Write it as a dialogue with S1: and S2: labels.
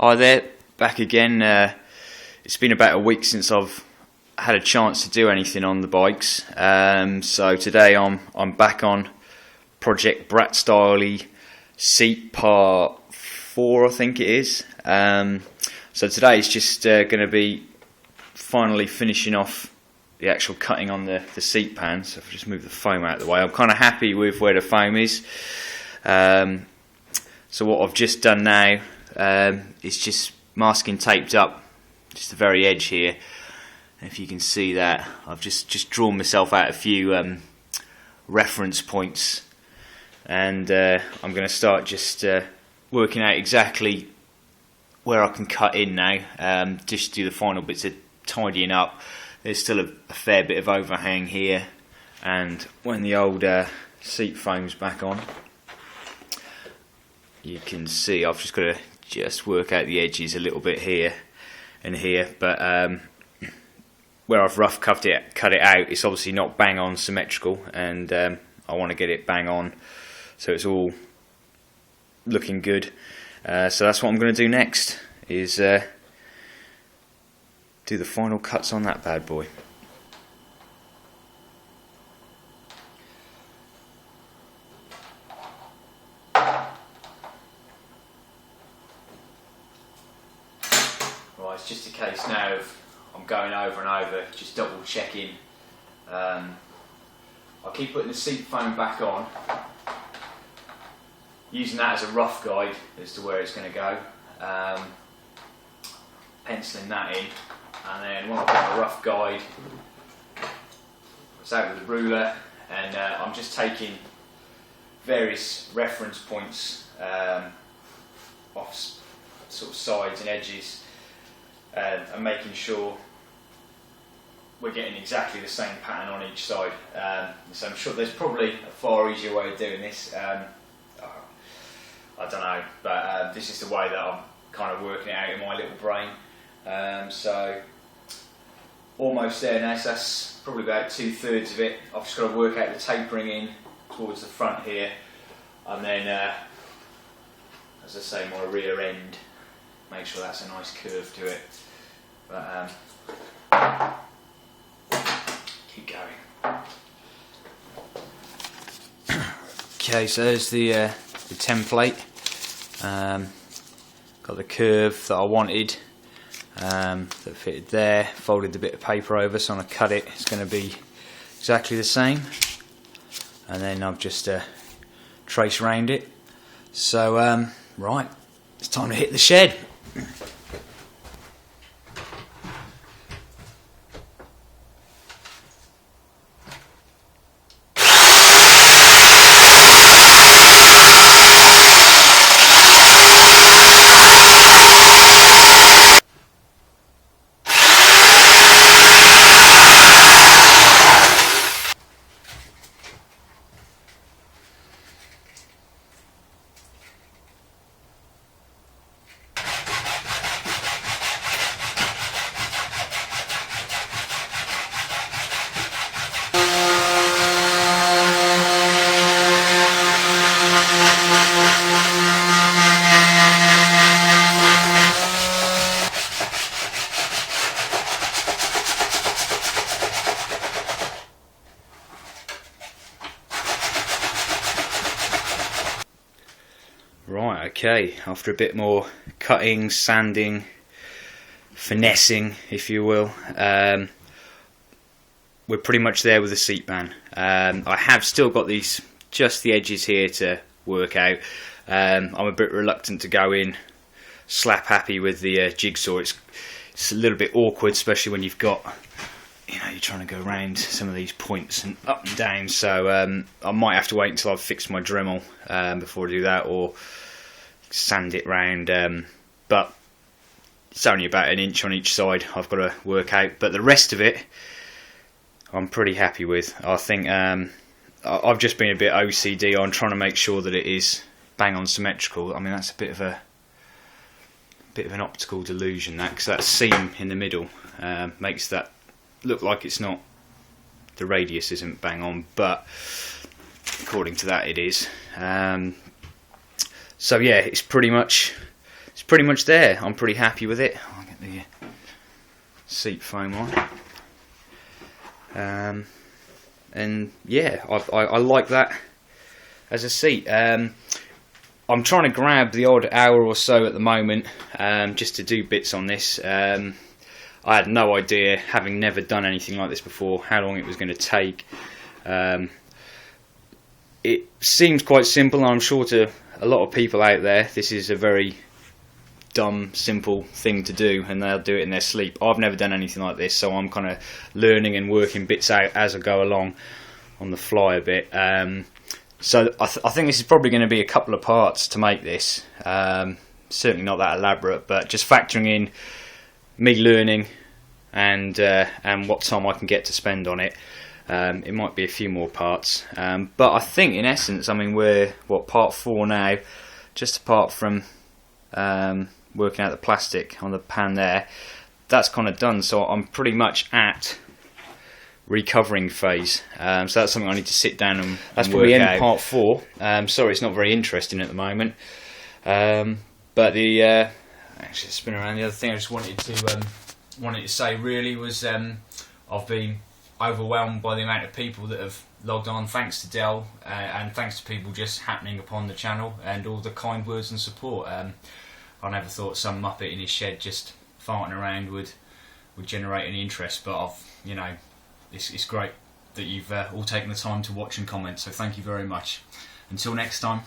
S1: Hi there, back again. It's been about a week since I've had a chance to do anything on the bikes. So today I'm back on Project Brat Stylee seat part 4, I think it is. So today it's just going to be finally finishing off the actual cutting on the seat pan. So if I just move the foam out of the way, I'm kind of happy with where the foam is. So what I've just done now is just masking taped up just the very edge here. And if you can see that, I've just drawn myself out a few reference points, and I'm going to start just working out exactly where I can cut in now. Just do the final bits of tidying up. There's still a fair bit of overhang here, and when the old seat foam's back on, you can see I've just got to just work out the edges a little bit here and here, but where I've rough cut it out, it's obviously not bang on symmetrical, and I want to get it bang on so it's all looking good. So that's what I'm going to do next, is do the final cuts on that bad boy. Right, it's just a case now of I'm going over and over, just double checking. I'll keep putting the seat foam back on, using that as a rough guide as to where it's going to go, penciling that in, and then when I've got a rough guide, it's out with the ruler, and I'm just taking various reference points off sort of sides and edges, and making sure we're getting exactly the same pattern on each side. So I'm sure there's probably a far easier way of doing this. I don't know, but this is the way that I'm kind of working it out in my little brain. So almost there now, so that's probably about 2/3 of it. I've just got to work out the tapering in towards the front here, and then as I say, my rear end, make sure that's a nice curve to it. But keep going. Okay, so there's the template. Got the curve that I wanted, that fitted there. Folded the bit of paper over, so when I cut it, it's going to be exactly the same. And then I've just traced round it. So right, it's time to hit the shed. Right, okay, after a bit more cutting, sanding, finessing, if you will, we're pretty much there with the seat pan. I have still got just the edges here to work out. I'm a bit reluctant to go in slap happy with the jigsaw. It's a little bit awkward, especially when you've got, you're trying to go around some of these points and up and down. So I might have to wait until I've fixed my Dremel before I do that, or sand it round. But it's only about 1 inch on each side I've got to work out. But the rest of it, I'm pretty happy with. I think I've just been a bit OCD on trying to make sure that it is bang on symmetrical. I mean, that's a bit of an optical delusion, that, because that seam in the middle makes that look like it's not, the radius isn't bang on, but according to that it is. So yeah, it's pretty much it's pretty much there. I'm pretty happy with it. I'll get the seat foam on. And yeah, I like that as a seat. I'm trying to grab the odd hour or so at the moment, just to do bits on this. I had no idea, having never done anything like this before, how long it was going to take. It seems quite simple, and I'm sure to a lot of people out there this is a very dumb, simple thing to do, and they'll do it in their sleep. I've never done anything like this, so I'm kind of learning and working bits out as I go along on the fly a bit. So I think this is probably going to be a couple of parts to make this. Certainly not that elaborate, but just factoring in me learning and what time I can get to spend on it. It might be a few more parts, but I think in essence, I mean, we're part 4 now, just apart from working out the plastic on the pan there. That's kind of done, so I'm pretty much at recovering phase. So that's something I need to sit down and that's probably end part 4. Sorry, it's not very interesting at the moment. But the actually spin around. The other thing I just wanted to say really was I've been overwhelmed by the amount of people that have logged on, thanks to Dell, and thanks to people just happening upon the channel and all the kind words and support. I never thought some muppet in his shed just farting around would generate any interest, but it's great that you've all taken the time to watch and comment, so thank you very much. Until next time.